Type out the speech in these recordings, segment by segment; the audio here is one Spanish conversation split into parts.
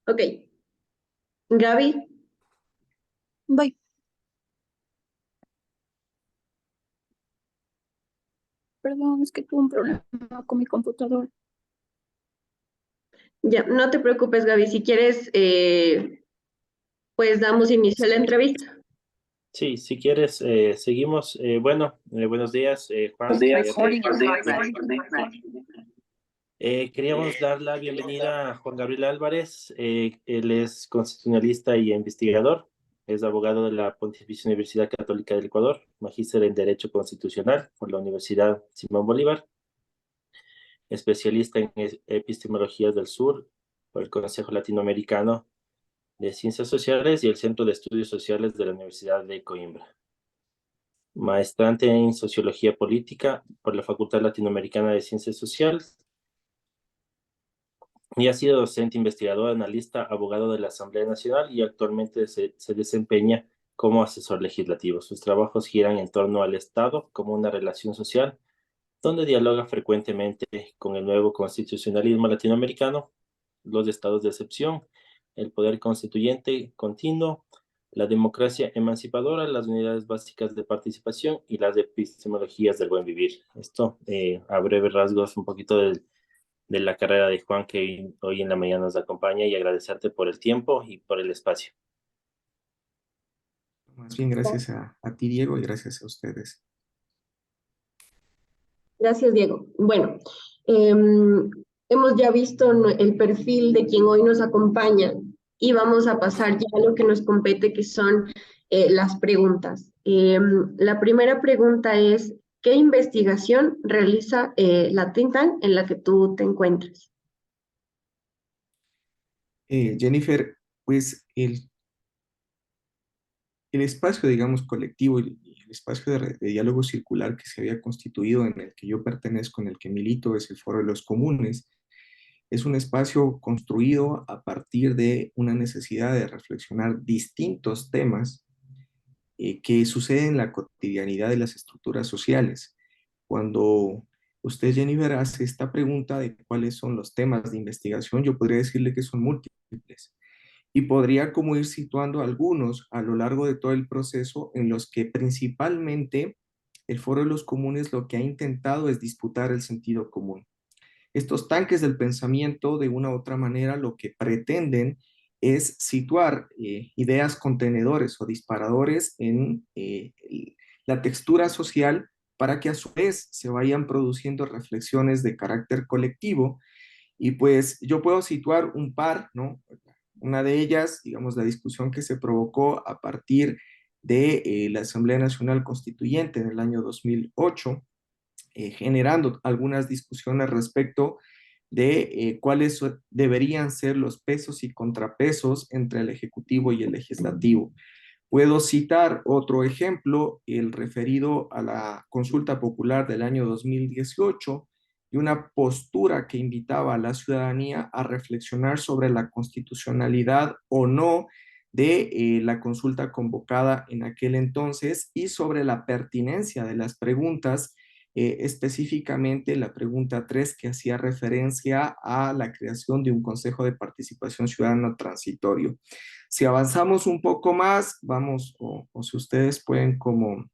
Ok, Gaby, Voy. Perdón, es que tuve un problema con mi computador. ya, no te preocupes, Gaby, si quieres, pues damos inicio a la entrevista. Sí, si quieres, seguimos. Buenos días, Juan. Queríamos dar la bienvenida a Juan Gabriel Álvarez. Él es constitucionalista y investigador. Es abogado de la Pontificia Universidad Católica del Ecuador, magíster en Derecho Constitucional por la Universidad Simón Bolívar, especialista en epistemologías del sur por el Consejo Latinoamericano de Ciencias Sociales y el Centro de Estudios Sociales de la Universidad de Coimbra. Maestrante en Sociología Política por la Facultad Latinoamericana de Ciencias Sociales y ha sido docente, investigador, analista, abogado de la Asamblea Nacional y actualmente se desempeña como asesor legislativo. Sus trabajos giran en torno al Estado como una relación social, donde dialoga frecuentemente con el nuevo constitucionalismo latinoamericano, los estados de excepción, el poder constituyente continuo, la democracia emancipadora, las unidades básicas de participación y las epistemologías del buen vivir. Esto, a breves rasgos, un poquito de la carrera de Juan que hoy en la mañana nos acompaña y agradecerte por el tiempo y por el espacio. Más bien, gracias a ti, Diego, y gracias a ustedes. Gracias, Diego. Bueno, hemos ya visto el perfil de quien hoy nos acompaña y vamos a pasar ya a lo que nos compete, que son las preguntas. La primera pregunta es, ¿qué investigación realiza la think tank en la que tú te encuentras? Jennifer, pues el espacio, digamos, colectivo y el espacio de diálogo circular que se había constituido, en el que yo pertenezco, en el que milito, es el Foro de los Comunes. Es un espacio construido a partir de una necesidad de reflexionar distintos temas que suceden en la cotidianidad de las estructuras sociales. Cuando usted, Jennifer, hace esta pregunta de cuáles son los temas de investigación, yo podría decirle que son múltiples y podría como ir situando algunos a lo largo de todo el proceso en los que principalmente el Foro de los Comunes lo que ha intentado es disputar el sentido común. Estos tanques del pensamiento, de una u otra manera, lo que pretenden es situar ideas contenedores o disparadores en la textura social para que a su vez se vayan produciendo reflexiones de carácter colectivo. Y pues yo puedo situar un par, ¿no? Una de ellas, digamos, la discusión que se provocó a partir de la Asamblea Nacional Constituyente en el año 2008, generando algunas discusiones respecto de cuáles deberían ser los pesos y contrapesos entre el Ejecutivo y el Legislativo. Puedo citar otro ejemplo, el referido a la consulta popular del año 2018 y una postura que invitaba a la ciudadanía a reflexionar sobre la constitucionalidad o no de la consulta convocada en aquel entonces y sobre la pertinencia de las preguntas, específicamente la pregunta 3 que hacía referencia a la creación de un Consejo de Participación Ciudadana transitorio. Si avanzamos un poco más, vamos, o si ustedes pueden como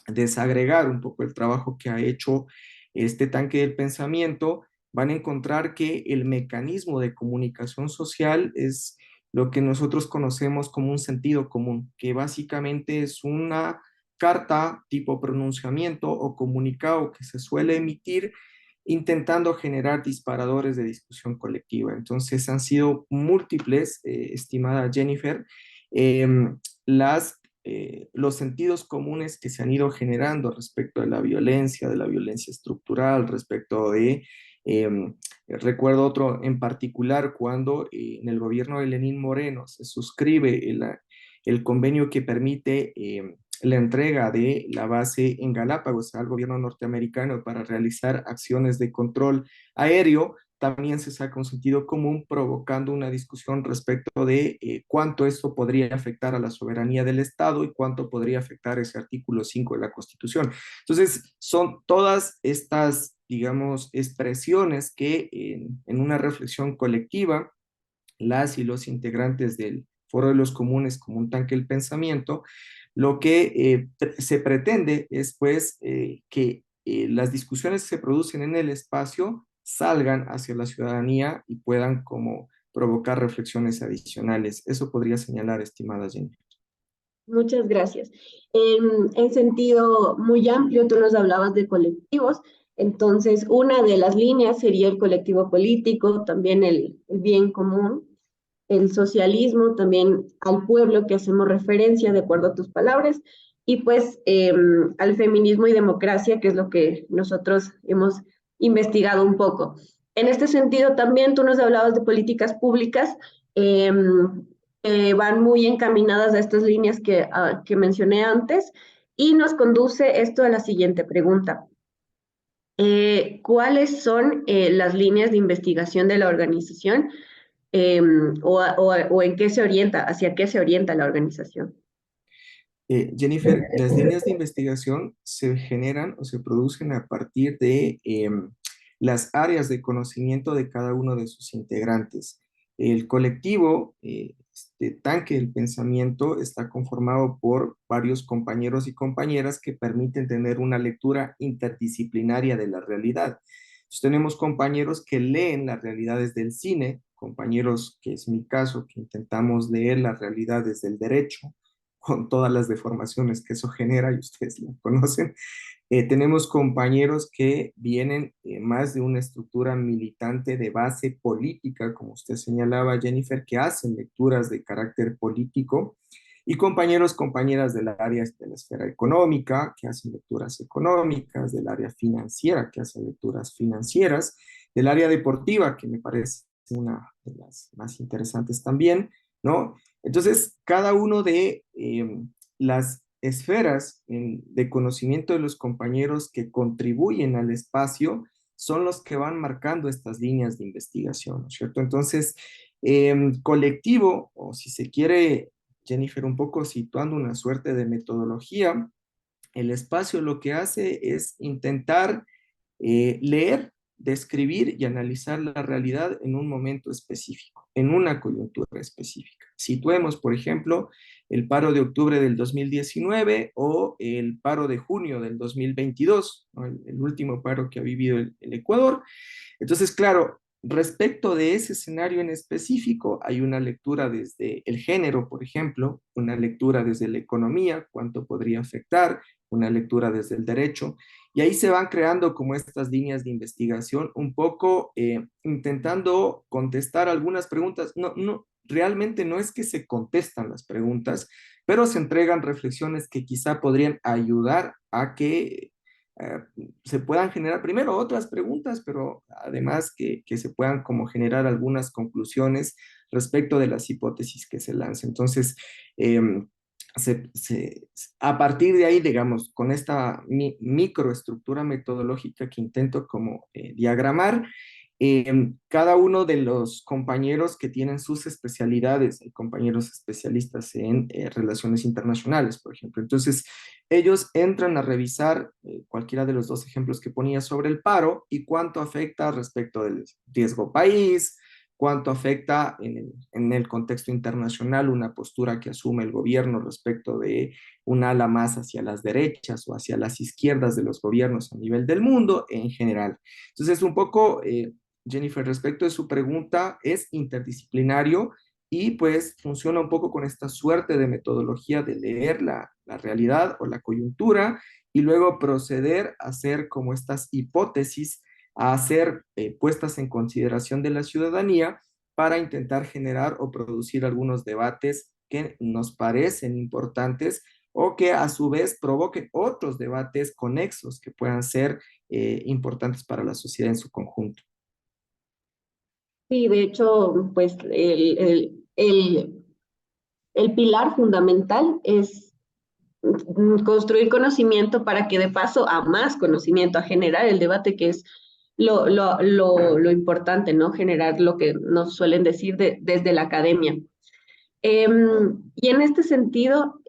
desagregar un poco el trabajo que ha hecho este tanque del pensamiento, van a encontrar que el mecanismo de comunicación social es lo que nosotros conocemos como un sentido común, que básicamente es una carta tipo pronunciamiento o comunicado que se suele emitir intentando generar disparadores de discusión colectiva. Entonces han sido múltiples, estimada Jennifer, eh, los sentidos comunes que se han ido generando respecto de la violencia estructural, respecto de, eh, recuerdo otro en particular cuando en el gobierno de Lenín Moreno se suscribe el convenio que permite la entrega de la base en Galápagos al gobierno norteamericano para realizar acciones de control aéreo, también se saca un sentido común provocando una discusión respecto de cuánto esto podría afectar a la soberanía del Estado y cuánto podría afectar ese artículo 5 de la Constitución. Entonces, son todas estas, digamos, expresiones que en una reflexión colectiva las y los integrantes del Foro de los Comunes como un tanque del pensamiento, lo que se pretende es pues que las discusiones que se producen en el espacio salgan hacia la ciudadanía y puedan como provocar reflexiones adicionales. Eso podría señalar, estimada Jenny. Muchas gracias. En sentido muy amplio, tú nos hablabas de colectivos, entonces una de las líneas sería el colectivo político, también el bien común, el socialismo, también al pueblo que hacemos referencia de acuerdo a tus palabras, y pues al feminismo y democracia, que es lo que nosotros hemos investigado un poco. En este sentido, también tú nos hablabas de políticas públicas, van muy encaminadas a estas líneas que mencioné antes, y nos conduce esto a la siguiente pregunta. ¿Cuáles son las líneas de investigación de la organización o en qué se orienta, hacia qué se orienta la organización? Jennifer, las líneas de investigación se generan o se producen a partir de las áreas de conocimiento de cada uno de sus integrantes. El colectivo, este tanque del pensamiento, está conformado por varios compañeros y compañeras que permiten tener una lectura interdisciplinaria de la realidad. Entonces, tenemos compañeros que leen las realidades del cine, compañeros, que es mi caso, que intentamos leer las realidades del derecho, con todas las deformaciones que eso genera, y ustedes lo conocen. Tenemos compañeros que vienen más de una estructura militante de base política, como usted señalaba, Jennifer, que hacen lecturas de carácter político, y compañeros, compañeras del área de la esfera económica, que hacen lecturas económicas, del área financiera, que hacen lecturas financieras, del área deportiva, que me parece una de las más interesantes también, ¿no? Entonces, cada uno de las esferas de conocimiento de los compañeros que contribuyen al espacio son los que van marcando estas líneas de investigación, ¿no es cierto? Entonces, colectivo, o si se quiere, Jennifer, un poco situando una suerte de metodología, el espacio lo que hace es intentar leer, describir y analizar la realidad en un momento específico, en una coyuntura específica. Situemos, por ejemplo, el paro de octubre del 2019 o el paro de junio del 2022, ¿no? El último paro que ha vivido el Ecuador. Entonces, claro, respecto de ese escenario en específico, hay una lectura desde el género, por ejemplo, una lectura desde la economía, cuánto podría afectar, una lectura desde el derecho, y ahí se van creando como estas líneas de investigación, un poco intentando contestar algunas preguntas. No, realmente no es que se contestan las preguntas, pero se entregan reflexiones que quizá podrían ayudar a que se puedan generar primero otras preguntas, pero además que se puedan como generar algunas conclusiones respecto de las hipótesis que se lancen. Entonces, se, se, a partir de ahí, digamos, con esta microestructura metodológica que intento como diagramar, cada uno de los compañeros que tienen sus especialidades, hay compañeros especialistas en relaciones internacionales, por ejemplo. Entonces, ellos entran a revisar cualquiera de los dos ejemplos que ponía sobre el paro y cuánto afecta respecto del riesgo país, cuánto afecta en el contexto internacional una postura que asume el gobierno respecto de un ala más hacia las derechas o hacia las izquierdas de los gobiernos a nivel del mundo en general. Entonces, un poco, Jennifer, respecto de su pregunta, es interdisciplinario y pues funciona un poco con esta suerte de metodología de leer la realidad o la coyuntura y luego proceder a hacer como estas hipótesis a ser puestas en consideración de la ciudadanía para intentar generar o producir algunos debates que nos parecen importantes o que a su vez provoquen otros debates conexos que puedan ser importantes para la sociedad en su conjunto. Sí, de hecho, pues el pilar fundamental es construir conocimiento para que de paso a más conocimiento, a generar el debate, que es lo importante, ¿no? Generar lo que nos suelen decir desde la academia. Y en este sentido,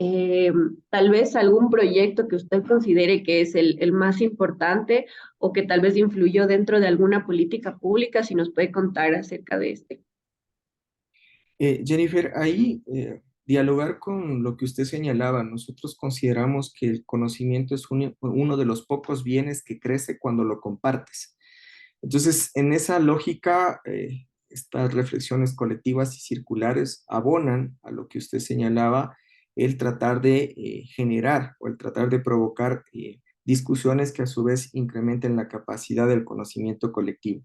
tal vez algún proyecto que usted considere que es el más importante o que tal vez influyó dentro de alguna política pública, si nos puede contar acerca de este. Jennifer, ahí dialogar con lo que usted señalaba, nosotros consideramos que el conocimiento es uno de los pocos bienes que crece cuando lo compartes. Entonces, en esa lógica, estas reflexiones colectivas y circulares abonan a lo que usted señalaba, el tratar de generar o el tratar de provocar discusiones que a su vez incrementen la capacidad del conocimiento colectivo.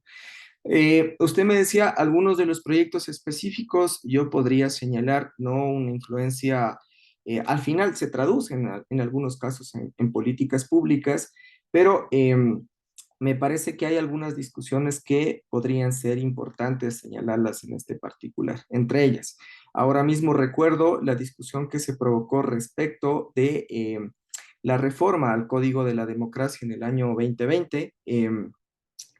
Usted me decía algunos de los proyectos específicos, yo podría señalar, no una influencia, al final se traducen en algunos casos en políticas públicas, pero me parece que hay algunas discusiones que podrían ser importantes señalarlas en este particular. Entre ellas, ahora mismo recuerdo la discusión que se provocó respecto de la reforma al Código de la Democracia en el año 2020,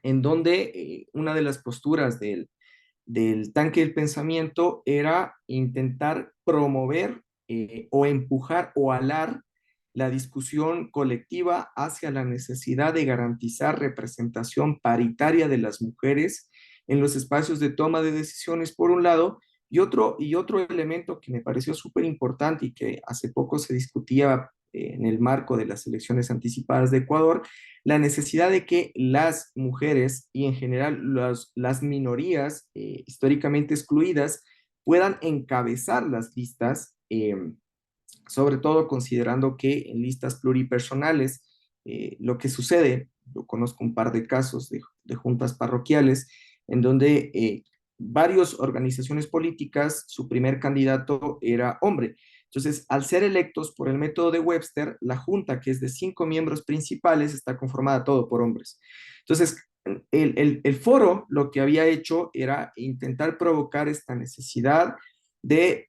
en donde una de las posturas del tanque del pensamiento era intentar promover o empujar o alar la discusión colectiva hacia la necesidad de garantizar representación paritaria de las mujeres en los espacios de toma de decisiones, por un lado, y otro elemento que me pareció súper importante y que hace poco se discutía en el marco de las elecciones anticipadas de Ecuador, la necesidad de que las mujeres y en general las minorías históricamente excluidas puedan encabezar las listas, sobre todo considerando que en listas pluripersonales lo que sucede, yo conozco un par de casos de juntas parroquiales en donde varias organizaciones políticas, su primer candidato era hombre. Entonces, al ser electos por el método de Webster, la junta, que es de 5 miembros principales, está conformada todo por hombres. Entonces, el foro lo que había hecho era intentar provocar esta necesidad de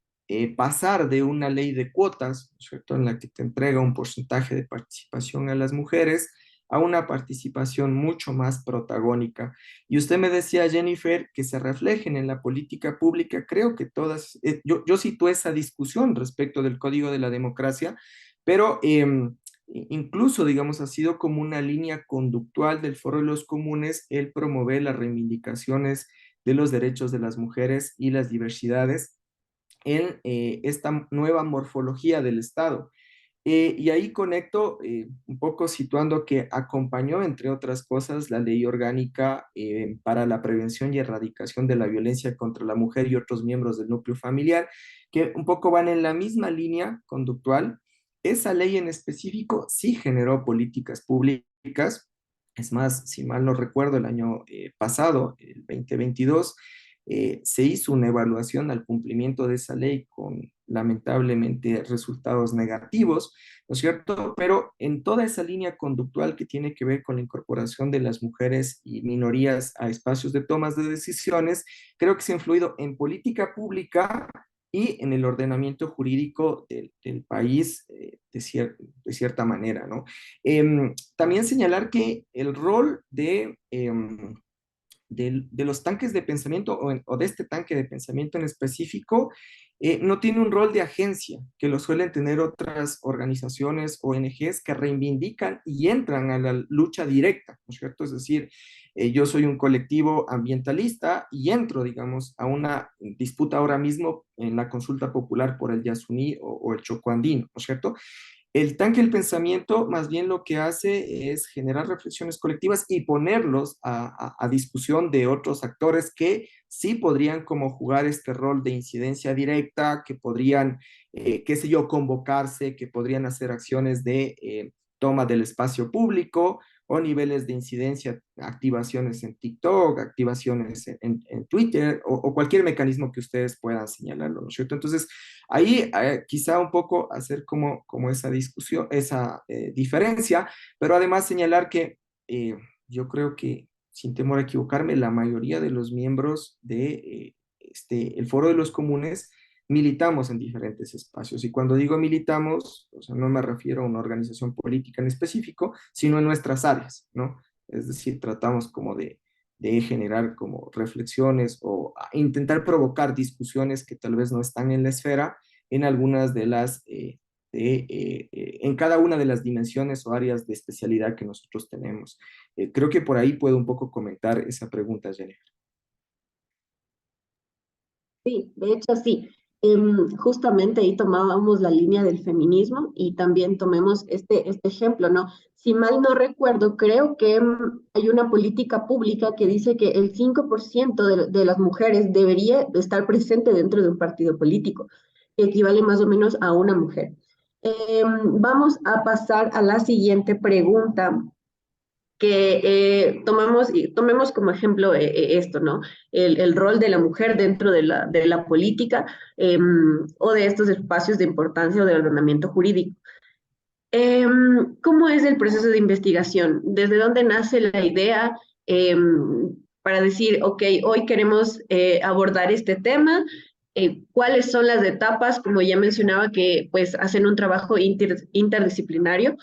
pasar de una ley de cuotas, ¿no es cierto?, en la que te entrega un porcentaje de participación a las mujeres, a una participación mucho más protagónica. Y usted me decía, Jennifer, que se reflejen en la política pública. Creo que todas, yo situé esa discusión respecto del Código de la Democracia, pero incluso, digamos, ha sido como una línea conductual del Foro de los Comunes el promover las reivindicaciones de los derechos de las mujeres y las diversidades en esta nueva morfología del Estado. Y ahí conecto un poco situando que acompañó, entre otras cosas, la Ley Orgánica para la Prevención y Erradicación de la Violencia contra la Mujer y otros miembros del núcleo familiar, que un poco van en la misma línea conductual. Esa ley en específico sí generó políticas públicas. Es más, si mal no recuerdo, el año pasado, el 2022, se hizo una evaluación al cumplimiento de esa ley con lamentablemente resultados negativos, ¿no es cierto? Pero en toda esa línea conductual que tiene que ver con la incorporación de las mujeres y minorías a espacios de tomas de decisiones, creo que se ha influido en política pública y en el ordenamiento jurídico del país de cierta manera, ¿no? También señalar que el rol de los tanques de pensamiento o de este tanque de pensamiento en específico, no tiene un rol de agencia, que lo suelen tener otras organizaciones, ONGs, que reivindican y entran a la lucha directa, ¿no es cierto? Es decir, yo soy un colectivo ambientalista y entro, digamos, a una disputa ahora mismo en la consulta popular por el Yasuní o el Chocó Andino, ¿no es cierto? El tanque del pensamiento más bien lo que hace es generar reflexiones colectivas y ponerlos a discusión de otros actores que sí podrían como jugar este rol de incidencia directa, que podrían, qué sé yo, convocarse, que podrían hacer acciones de toma del espacio público o niveles de incidencia, activaciones en TikTok, activaciones en Twitter o cualquier mecanismo que ustedes puedan señalarlo, ¿no es cierto? Entonces, ahí quizá un poco hacer como esa discusión, esa diferencia, pero además señalar que yo creo que, sin temor a equivocarme, la mayoría de los miembros de el Foro de los Comunes militamos en diferentes espacios. Y cuando digo militamos, o sea, no me refiero a una organización política en específico, sino en nuestras áreas, ¿no? Es decir, tratamos como de generar como reflexiones o intentar provocar discusiones que tal vez no están en la esfera en algunas de las, en cada una de las dimensiones o áreas de especialidad que nosotros tenemos. Creo que por ahí puedo un poco comentar esa pregunta, Jennifer. Sí, de hecho sí. Justamente ahí tomábamos la línea del feminismo y también tomemos este ejemplo, ¿no? Si mal no recuerdo, creo que hay una política pública que dice que el 5% de las mujeres debería estar presente dentro de un partido político, que equivale más o menos a una mujer. Vamos a pasar a la siguiente pregunta que tomemos como ejemplo esto, ¿no? El rol de la mujer dentro de la política o de estos espacios de importancia o de ordenamiento jurídico. ¿Cómo es el proceso de investigación? ¿Desde dónde nace la idea para decir, ok, hoy queremos abordar este tema? ¿Cuáles son las etapas? Como ya mencionaba, que pues hacen un trabajo interdisciplinario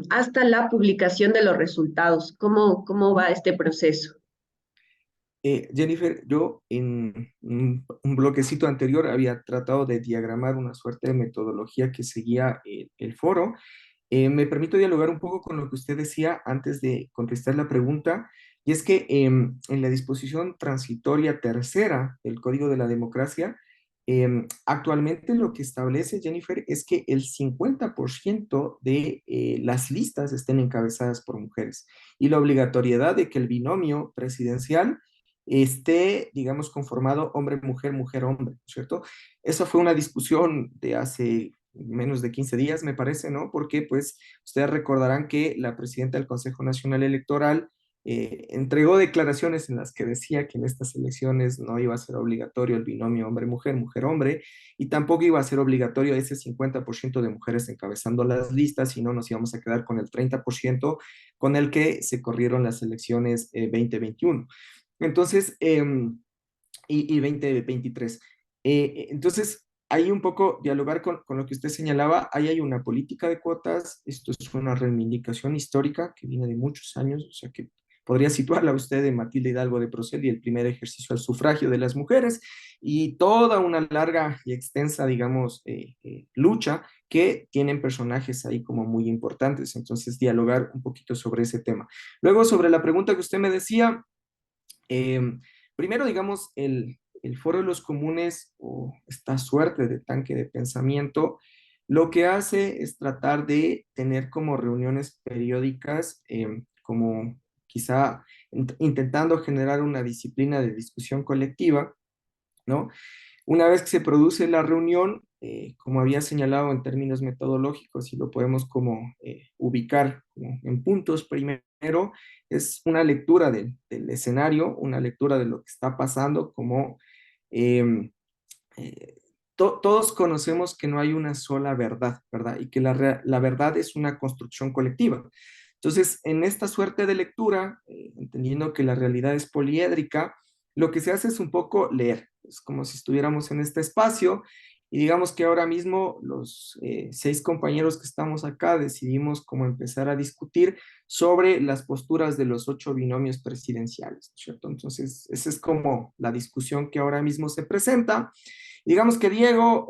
hasta la publicación de los resultados. ¿Cómo va este proceso? Jennifer, yo en un bloquecito anterior había tratado de diagramar una suerte de metodología que seguía el foro. Me permito dialogar un poco con lo que usted decía antes de contestar la pregunta, y es que en la disposición transitoria tercera del Código de la Democracia, actualmente lo que establece, Jennifer, es que el 50% de las listas estén encabezadas por mujeres y la obligatoriedad de que el binomio presidencial esté, digamos, conformado hombre-mujer, mujer-hombre, ¿cierto? Esa fue una discusión de hace menos de 15 días, me parece, ¿no? Porque, pues, ustedes recordarán que la presidenta del Consejo Nacional Electoral entregó declaraciones en las que decía que en estas elecciones no iba a ser obligatorio el binomio hombre-mujer, mujer-hombre, y tampoco iba a ser obligatorio ese 50% de mujeres encabezando las listas, sino nos íbamos a quedar con el 30% con el que se corrieron las elecciones 2021. Entonces, y 2023. Entonces, ahí un poco dialogar con lo que usted señalaba, ahí hay una política de cuotas, esto es una reivindicación histórica que viene de muchos años, o sea que podría situarla usted de Matilde Hidalgo de Procel y el primer ejercicio al sufragio de las mujeres, y toda una larga y extensa, digamos, lucha que tienen personajes ahí como muy importantes, entonces dialogar un poquito sobre ese tema. Luego, sobre la pregunta que usted me decía, primero, digamos, el Foro de los Comunes o esta suerte de tanque de pensamiento, lo que hace es tratar de tener como reuniones periódicas, como quizá intentando generar una disciplina de discusión colectiva, ¿no? Una vez que se produce la reunión, como había señalado en términos metodológicos, y lo podemos como ubicar como en puntos, primero es una lectura del escenario, una lectura de lo que está pasando, como eh, todos conocemos que no hay una sola verdad, ¿verdad? Y que la verdad es una construcción colectiva. Entonces, en esta suerte de lectura, entendiendo que la realidad es poliédrica, lo que se hace es un poco leer. Es como si estuviéramos en este espacio y digamos que ahora mismo los 6 compañeros que estamos acá decidimos cómo empezar a discutir sobre las posturas de los 8 binomios presidenciales, ¿cierto? Entonces, esa es como la discusión que ahora mismo se presenta. Digamos que Diego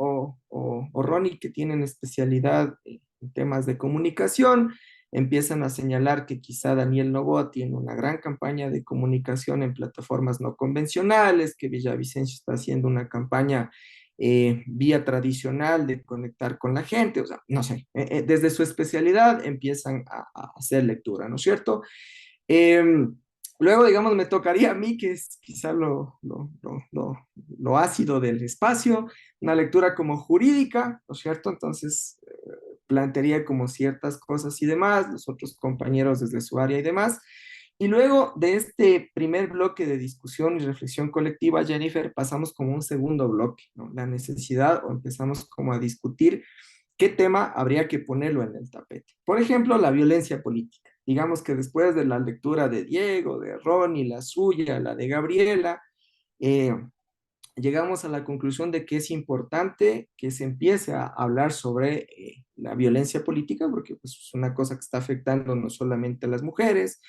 o Ronnie, que tienen especialidad en temas de comunicación, empiezan a señalar que quizá Daniel Noboa tiene una gran campaña de comunicación en plataformas no convencionales, que Villavicencio está haciendo una campaña vía tradicional de conectar con la gente, o sea, no sé, desde su especialidad empiezan a hacer lectura, ¿no es cierto? Luego, digamos, me tocaría a mí, que es quizá lo ácido del espacio, una lectura como jurídica, ¿no es cierto? Entonces, plantearía como ciertas cosas y demás, los otros compañeros desde su área y demás. Y luego de este primer bloque de discusión y reflexión colectiva, Jennifer, pasamos como un segundo bloque, ¿no? La necesidad, o empezamos como a discutir qué tema habría que ponerlo en el tapete. Por ejemplo, la violencia política. Digamos que después de la lectura de Diego, de Ronnie, la suya, la de Gabriela, eh, llegamos a la conclusión de que es importante que se empiece a hablar sobre la violencia política, porque pues, es una cosa que está afectando no solamente a las mujeres,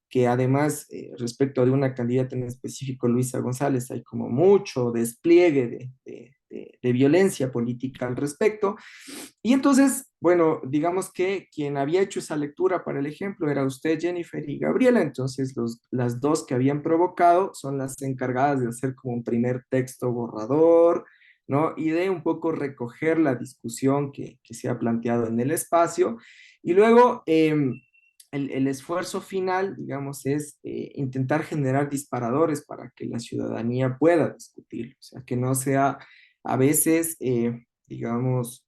que además respecto de una candidata en específico, Luisa González, hay como mucho despliegue de violencia política al respecto. Y entonces, bueno, digamos que quien había hecho esa lectura para el ejemplo era usted, Jennifer y Gabriela, entonces las dos que habían provocado son las encargadas de hacer como un primer texto borrador, ¿no? Y de un poco recoger la discusión que se ha planteado en el espacio. Y luego, el esfuerzo final, digamos, es intentar generar disparadores para que la ciudadanía pueda discutir, o sea, que no sea a veces, digamos,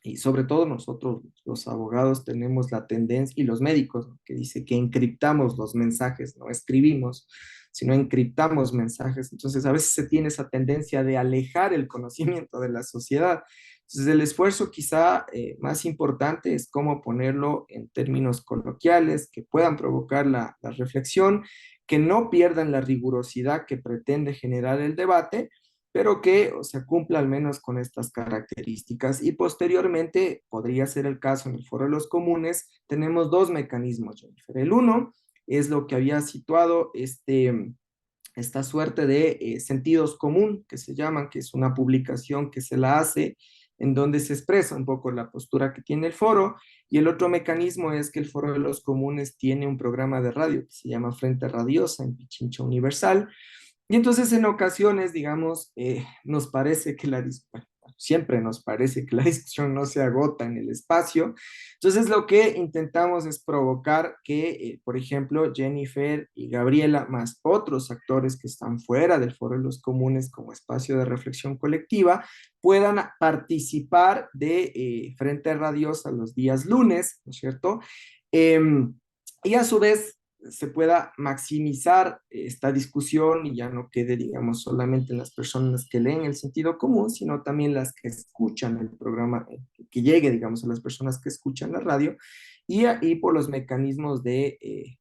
y sobre todo nosotros, los abogados, tenemos la tendencia, y los médicos, ¿no? Que dice que encriptamos los mensajes, no escribimos, sino encriptamos mensajes. Entonces, a veces se tiene esa tendencia de alejar el conocimiento de la sociedad. Entonces, el esfuerzo quizá más importante es cómo ponerlo en términos coloquiales, que puedan provocar la reflexión, que no pierdan la rigurosidad que pretende generar el debate, pero que, o sea, cumpla al menos con estas características. Y posteriormente, podría ser el caso en el Foro de los Comunes, tenemos dos mecanismos, Jennifer. El uno es lo que había situado esta suerte de sentidos común, que se llaman, que es una publicación que se la hace en donde se expresa un poco la postura que tiene el foro, y el otro mecanismo es que el Foro de los Comunes tiene un programa de radio que se llama Frente Radiosa en Pichincha Universal, y entonces en ocasiones, digamos, nos parece que siempre nos parece que la discusión no se agota en el espacio. Entonces lo que intentamos es provocar que, por ejemplo, Jennifer y Gabriela, más otros actores que están fuera del Foro de los Comunes como espacio de reflexión colectiva, puedan participar de Frente Radiosa los días lunes, ¿no es cierto? Y a su vez se pueda maximizar esta discusión y ya no quede, digamos, solamente en las personas que leen el sentido común, sino también las que escuchan el programa, que llegue, digamos, a las personas que escuchan la radio, y por los mecanismos de,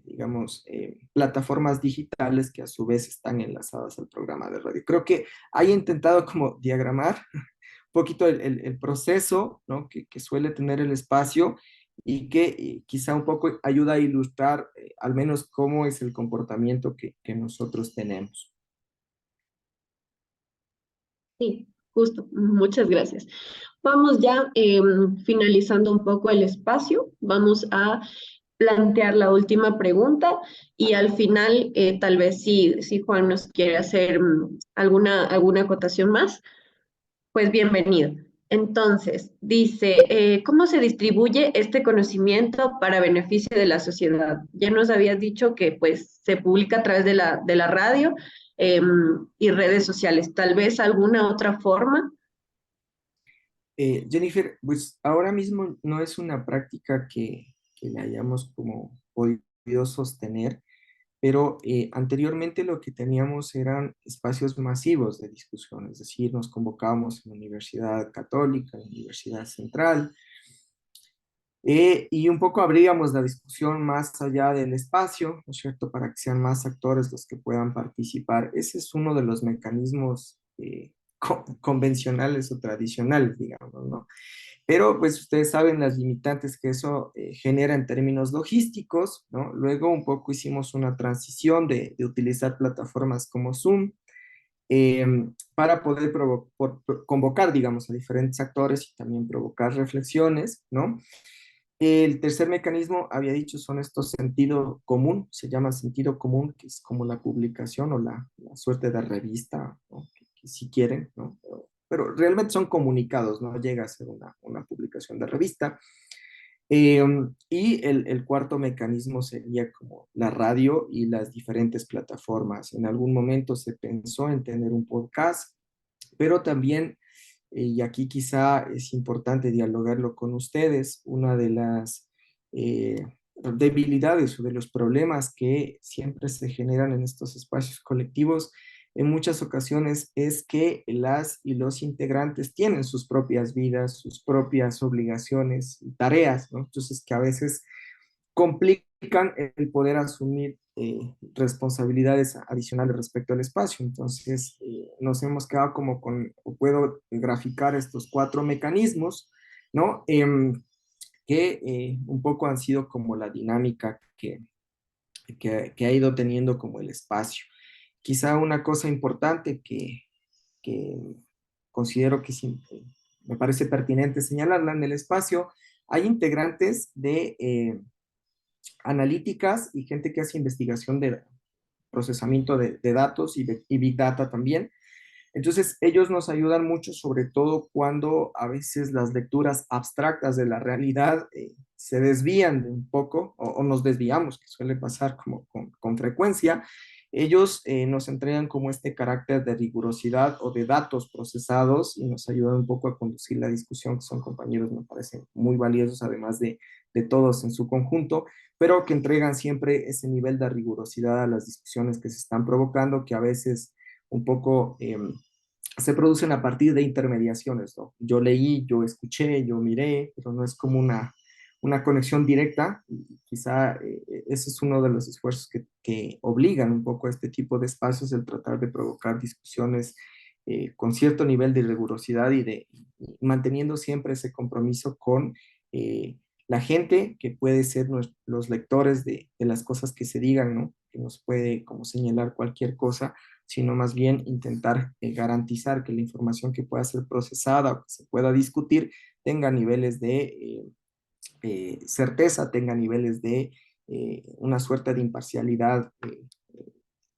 digamos, plataformas digitales que a su vez están enlazadas al programa de radio. Creo que he intentado como diagramar un poquito el proceso, ¿no? que suele tener el espacio, y que quizá un poco ayuda a ilustrar al menos cómo es el comportamiento que nosotros tenemos. Sí, justo. Muchas gracias. Vamos ya finalizando un poco el espacio. Vamos a plantear la última pregunta y al final, tal vez si Juan nos quiere hacer alguna acotación más, pues bienvenido. Entonces, dice, ¿cómo se distribuye este conocimiento para beneficio de la sociedad? Ya nos habías dicho que pues se publica a través de la radio y redes sociales. Tal vez alguna otra forma. Jennifer, pues ahora mismo no es una práctica que la hayamos como podido sostener, pero anteriormente lo que teníamos eran espacios masivos de discusión, es decir, nos convocábamos en la Universidad Católica, en la Universidad Central, y un poco abríamos la discusión más allá del espacio, ¿no es cierto?, para que sean más actores los que puedan participar. Ese es uno de los mecanismos convencionales o tradicionales, digamos, ¿no? Pero pues ustedes saben las limitantes que eso genera en términos logísticos, ¿no? Luego un poco hicimos una transición de utilizar plataformas como Zoom eh, para poder convocar, digamos, a diferentes actores y también provocar reflexiones, ¿no? El tercer mecanismo, había dicho, son estos sentido común, se llama sentido común, que es como la publicación o la suerte de revista, ¿no? Que si quieren, ¿no? Pero realmente son comunicados, no llega a ser una publicación de revista. Y el cuarto mecanismo sería como la radio y las diferentes plataformas. En algún momento se pensó en tener un podcast, pero también, y aquí quizá es importante dialogarlo con ustedes, una de las debilidades o de los problemas que siempre se generan en estos espacios colectivos en muchas ocasiones es que las y los integrantes tienen sus propias vidas, sus propias obligaciones y tareas, ¿no? Entonces que a veces complican el poder asumir responsabilidades adicionales respecto al espacio. Entonces, nos hemos quedado como o puedo graficar estos cuatro mecanismos, ¿no? Que un poco han sido como la dinámica que ha ido teniendo como el espacio. Quizá una cosa importante que considero que me parece pertinente señalarla en el espacio, hay integrantes de analíticas y gente que hace investigación de procesamiento de datos y Big Data también. Entonces, ellos nos ayudan mucho, sobre todo cuando a veces las lecturas abstractas de la realidad se desvían de un poco o nos desviamos, que suele pasar como con frecuencia. Ellos nos entregan como este carácter de rigurosidad o de datos procesados y nos ayudan un poco a conducir la discusión, que son compañeros, me parecen muy valiosos, además de todos en su conjunto, pero que entregan siempre ese nivel de rigurosidad a las discusiones que se están provocando, que a veces un poco se producen a partir de intermediaciones, ¿no? Yo leí, yo escuché, yo miré, pero no es como una conexión directa. Y quizá ese es uno de los esfuerzos que obligan un poco a este tipo de espacios, el tratar de provocar discusiones con cierto nivel de rigurosidad y manteniendo siempre ese compromiso con la gente que puede ser los lectores de las cosas que se digan, ¿no? Que nos puede como señalar cualquier cosa, sino más bien intentar garantizar que la información que pueda ser procesada o que se pueda discutir tenga niveles de certeza, tenga niveles de una suerte de imparcialidad,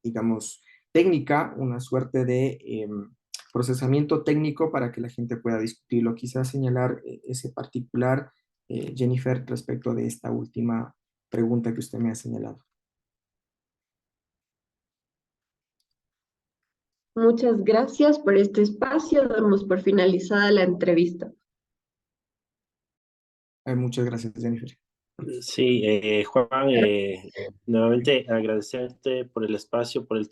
digamos, técnica, una suerte de procesamiento técnico para que la gente pueda discutirlo. Quizás señalar ese particular, Jennifer, respecto de esta última pregunta que usted me ha señalado. Muchas gracias por este espacio. Damos por finalizada la entrevista. Muchas gracias, Jennifer. Sí, Juan, nuevamente agradecerte por el espacio, por el